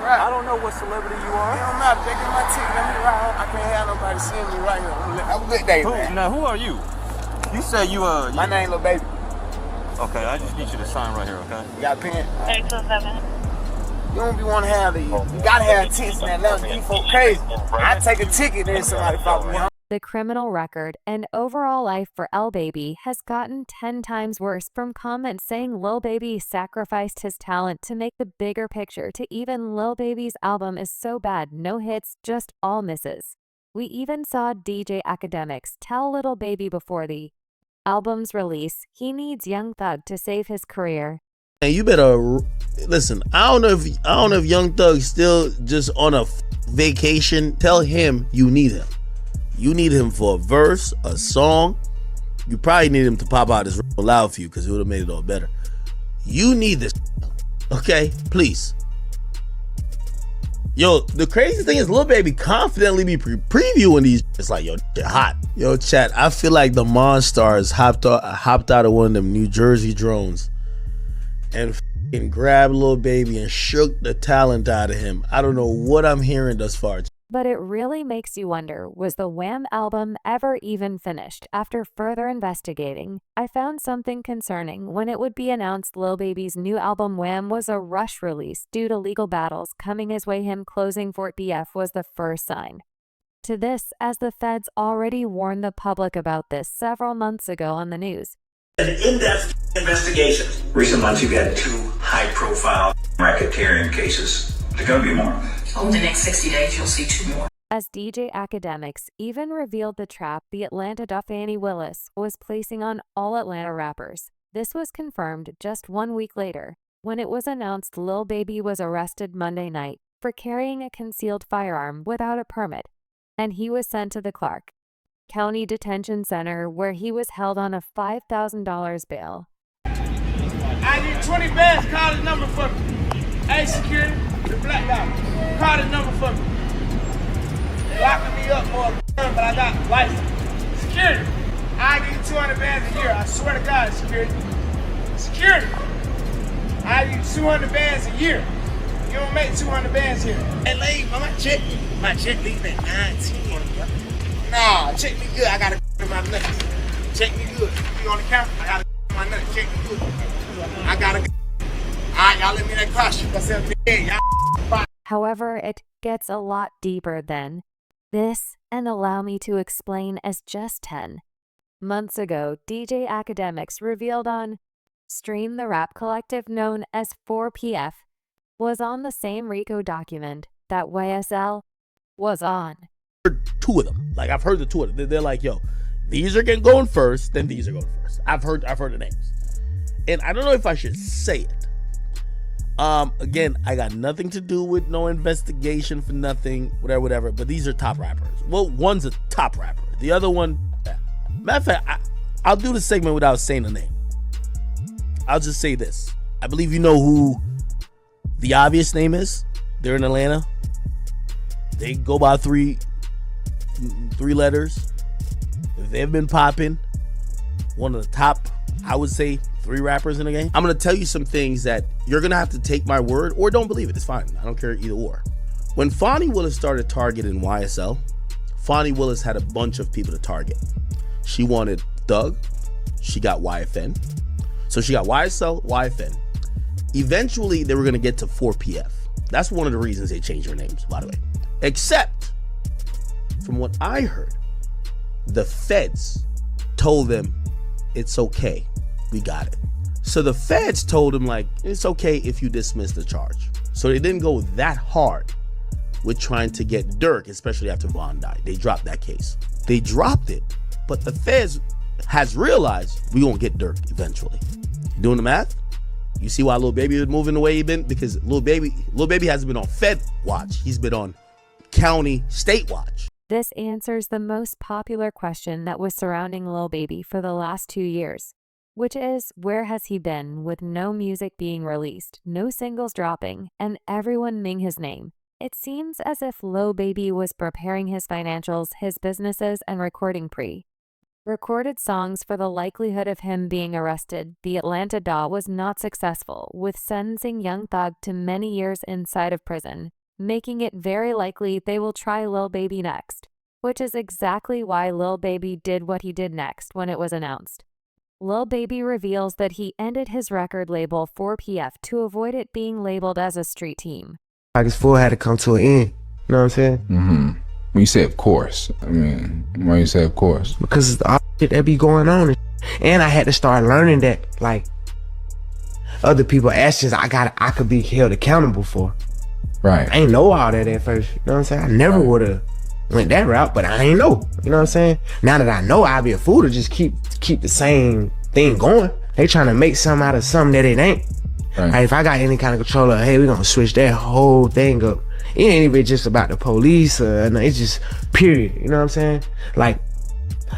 Right. I don't know what celebrity you It are. don't matter. They get my ticket. Let me ride home. I can't have nobody seeing me right here. Have a good day, man. Now, who are you? You say you, My name lilbaby. Okay, I just need you to sign right here, okay? You got a pen? 827. You don't be want to have these. You gotta have tickets in Atlanta. These folks crazy. I take a ticket, then somebody follow me. The criminal record and overall life for lilbaby has gotten 10 times worse from comments saying lilbaby sacrificed his talent to make the bigger picture to even lilbaby's album is so bad, no hits, just all misses. We even saw DJ Academics tell lilbaby before the album's release he needs Young Thug to save his career. And you better listen. I don't know if Young Thug's still just on a vacation. Tell him you need him. You need him for a verse, a song. You probably need him to pop out his loud for you because it would have made it all better. You need this, okay? Please. Yo, the crazy thing is lilbaby confidently be previewing these. It's like, yo, they're hot. Yo, chat, I feel like the Monstars hopped out of one of them New Jersey drones and grabbed lilbaby and shook the talent out of him. I don't know what I'm hearing thus far. But it really makes you wonder, was the Wham album ever even finished? After further investigating, I found something concerning when it would be announced lilbaby's new album Wham was a rush release due to legal battles coming his way. Him closing Fort BF was the first sign to this, as the feds already warned the public about this several months ago on the news. An in-depth investigation. Recent months you've had 2 high-profile racketeering cases. There's going to be more. Over the next 60 days, you'll see 2 more. As DJ Academics even revealed the trap the Atlanta Fannie Willis was placing on all Atlanta rappers. This was confirmed just 1 week later, when it was announced lilbaby was arrested Monday night for carrying a concealed firearm without a permit, and he was sent to the Clark County Detention Center where he was held on a $5,000 bail. I need 20 bands. Call the number for me. Hey, security, the black guy. Call the number for me. They locking me up for a but I got license. Security, I give you 200 bands a year. I swear to God, security. Security, I give you 200 bands a year. You don't make 200 bands here. Hey, lady, my check leave at 19. Nah, check me good. I got to my nuts. Check me good. You on the camera? I got to my nuts. Check me good. I got to. All right, y'all let me that cross you. However, it gets a lot deeper than this, and allow me to explain. As just 10 months ago, DJ Academics revealed on Stream the rap collective known as 4PF was on the same RICO document that YSL was on. 2 of them. Like, I've heard the 2 of them. They're like, yo, these are going first, then these are going first. I've heard the names. And I don't know if I should say it. Again, I got nothing to do with no investigation for nothing, whatever, but these are top rappers. Well, one's a top rapper. The other one, matter of fact, I'll do the segment without saying the name. I'll just say this. I believe you know who the obvious name is. They're in Atlanta. They go by three letters. They've been popping. One of the top, I would say, 3 rappers in the game. I'm gonna tell you some things that you're gonna have to take my word or don't believe it. It's fine. I don't care either or. When Fonnie Willis started targeting YSL, Fonnie Willis had a bunch of people to target. She wanted Thug. She got YFN. So she got YSL, YFN. Eventually, they were gonna get to 4PF. That's one of the reasons they changed their names, by the way. Except, from what I heard, the feds told them, it's okay. We got it. So the feds told him, like, it's okay if you dismiss the charge. So they didn't go that hard with trying to get Dirk, especially after Von died. They dropped that case. They dropped it, but the feds has realized we gonna get Dirk eventually. You doing the math? You see why lilbaby is moving the way he been? Because lilbaby hasn't been on Fed watch. He's been on county state watch. This answers the most popular question that was surrounding lilbaby for the last 2 years, which is, where has he been with no music being released, no singles dropping, and everyone knowing his name? It seems as if lilbaby was preparing his financials, his businesses, and recording recorded songs for the likelihood of him being arrested, the Atlanta DA was not successful, with sentencing Young Thug to many years inside of prison, making it very likely they will try Lil Baby next, which is exactly why Lil Baby did what he did next when it was announced. Lil Baby reveals that he ended his record label 4PF to avoid it being labeled as a street team. Like his fool had to come to an end, you know what I'm saying? Mm-hmm. When you say of course, I mean, why you say of course? Because it's all shit that be going on. And I had to start learning that, like, other people's actions I could be held accountable for. Right. I ain't know all that at first, you know what I'm saying? I never would have went that route, but I ain't know, you know what I'm saying? Now that I know, I'll be a fool to just keep the same thing going. They trying to make something out of something that it ain't. Right. Like, if I got any kind of control of, hey, we're gonna switch that whole thing up. It ain't even just about the police, it's just period, you know what I'm saying? Like,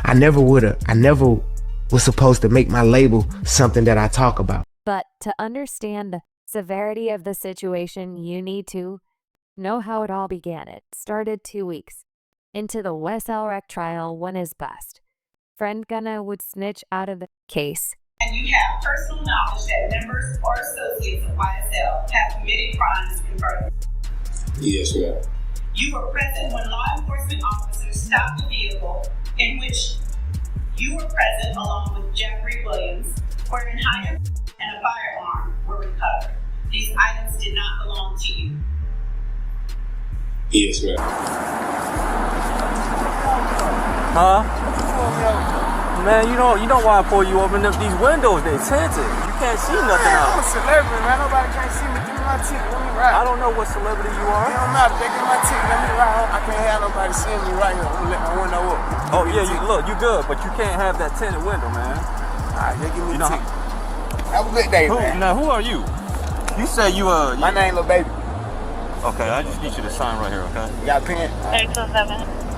I never was supposed to make my label something that I talk about. But to understand the severity of the situation, you need to know how it all began. It started 2 weeks into the West Elrec trial when his best friend Gunna would snitch out of the case. And you have personal knowledge that members or associates of YSL have committed crimes in furtherance. Yes, ma'am. You were present when law enforcement officers stopped the vehicle in which you were present along with Jeffrey Williams, wherein item and a firearm were recovered. These items did not belong to you. Yes, ma'am. Huh? Man, you know why I pull you open up these windows? They tinted. You can't see nothing I'm a out. celebrity, man. Nobody can't see me. Give me my ticket. Let me ride. I don't know what celebrity you It are. don't matter. They give me my ticket. Let me ride. I can't have nobody seeing me right here. I'm gonna let my window up. Oh yeah, you good, but you can't have that tinted window, man. Alright, they give me You the know ticket. Have a good day, man. Now who are you? You say you My name Lil Baby. Okay, I just need you to sign right here, okay? You got a pen? 327.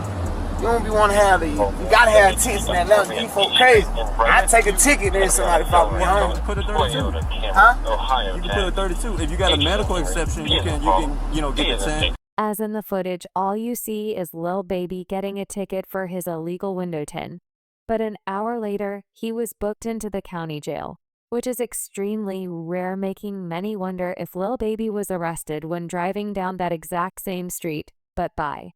You don't be want to have these. You gotta have tickets in Atlanta. These folk crazy. I take a ticket, then somebody follow me home. Put a 32. Huh? You can put a 32. If you got a medical exception, you can get the 10. As in the footage, all you see is Lil Baby getting a ticket for his illegal window tint. But an hour later, he was booked into the county jail, which is extremely rare, making many wonder if Lil Baby was arrested when driving down that exact same street, but by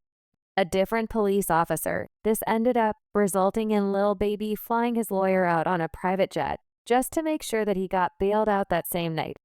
a different police officer. This ended up resulting in Lil Baby flying his lawyer out on a private jet just to make sure that he got bailed out that same night.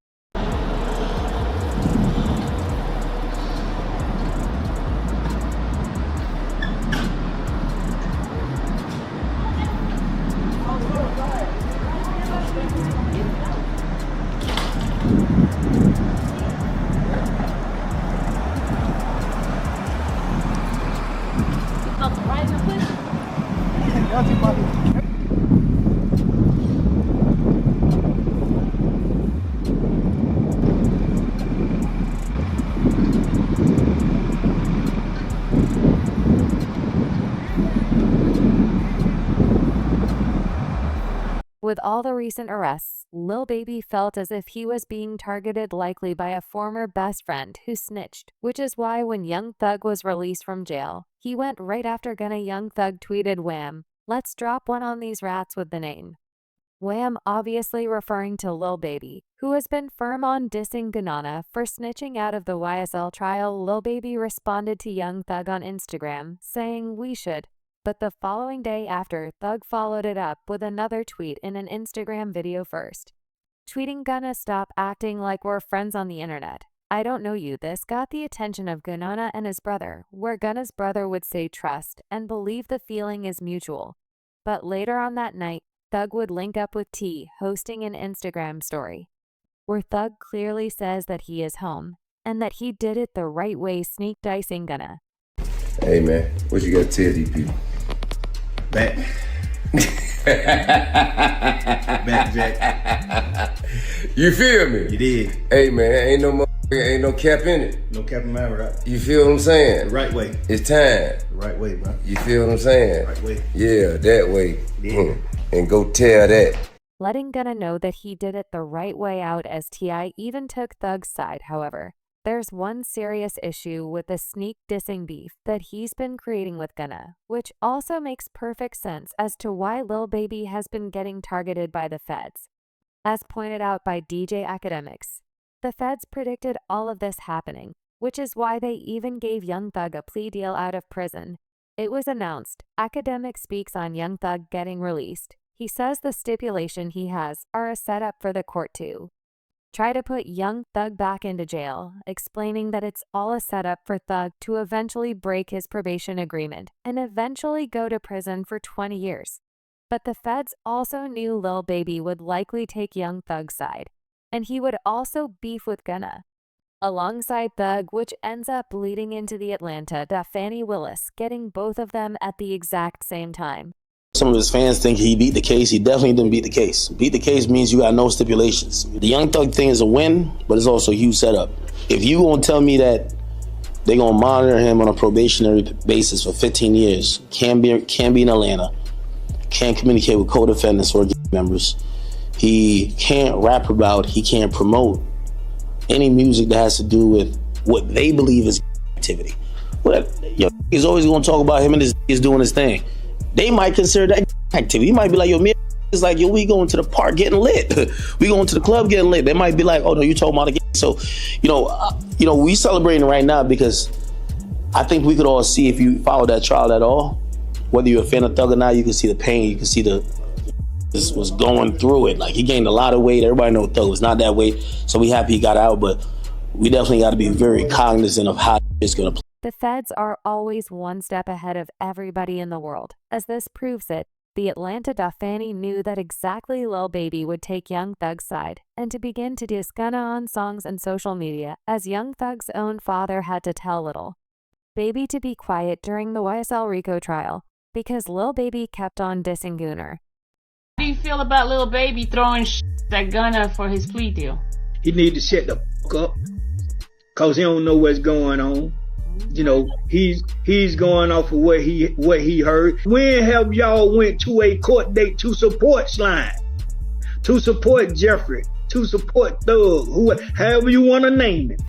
With all the recent arrests, Lil Baby felt as if he was being targeted likely by a former best friend who snitched, which is why when Young Thug was released from jail, he went right after Gunna. Young Thug tweeted, "Wham, let's drop one on these rats with the name." Wham obviously referring to Lil Baby, who has been firm on dissing Gunna for snitching out of the YSL trial. Lil Baby responded to Young Thug on Instagram, saying, "We should." But the following day after, Thug followed it up with another tweet in an Instagram video first, tweeting, "Gunna, stop acting like we're friends on the internet. I don't know you." This got the attention of Gunna and his brother, where Gunna's brother would say trust and believe the feeling is mutual. But later on that night, Thug would link up with T, hosting an Instagram story, where Thug clearly says that he is home and that he did it the right way, sneak dicing Gunna. Hey man, what you got to tell these people? Back. Back, Jack. You feel me? You did. Hey man, ain't no cap in it. No cap in my right. You feel what I'm saying? The right way. It's time. The right way, bro. You feel what I'm saying? Right way. Yeah, that way. Yeah. And go tell that. Letting Gunna know that he did it the right way out, as T.I. even took Thug's side, however. There's one serious issue with the sneak dissing beef that he's been creating with Gunna, which also makes perfect sense as to why Lil Baby has been getting targeted by the feds. As pointed out by DJ Academics, the feds predicted all of this happening, which is why they even gave Young Thug a plea deal out of prison. It was announced. Academic speaks on Young Thug getting released. He says the stipulation he has are a setup for the court to try to put Young Thug back into jail, explaining that it's all a setup for Thug to eventually break his probation agreement and eventually go to prison for 20 years. But the feds also knew Lil Baby would likely take Young Thug's side, and he would also beef with Gunna alongside Thug, which ends up leading into the Atlanta Fani Willis getting both of them at the exact same time. Some of his fans think he beat the case. He definitely didn't beat the case. Beat the case means you got no stipulations. The Young Thug thing is a win, but it's also a huge setup. If you gonna tell me that they're gonna monitor him on a probationary basis for 15 years, can't be in Atlanta, can't communicate with co-defendants or members, he can't rap about, he can't promote any music that has to do with what they believe is activity. Well, he's always gonna talk about him and his doing his thing. They might consider that activity. You might be like, yo, me is like, yo, we going to the park getting lit. We going to the club getting lit. They might be like, oh no, you talking about again. So, we celebrating right now because I think we could all see, if you follow that trial at all, whether you're a fan of Thug or not, you can see the pain. You can see this was going through it. Like, he gained a lot of weight. Everybody knows Thug was not that weight. So we happy he got out, but we definitely got to be very cognizant of how it's going to play. The feds are always one step ahead of everybody in the world. As this proves it, the Atlanta Fani knew that exactly Lil Baby would take Young Thug's side and to begin to diss Gunna on songs and social media, as Young Thug's own father had to tell Lil Baby to be quiet during the YSL Rico trial because Lil Baby kept on dissing Gunna. How do you feel about Lil Baby throwing at Gunna for his plea deal? He need to shut the fuck up, cause he don't know what's going on. He's going off of what he heard. When have y'all went to a court date to support Slime, to support Jeffrey, to support Thug, however you want to name it?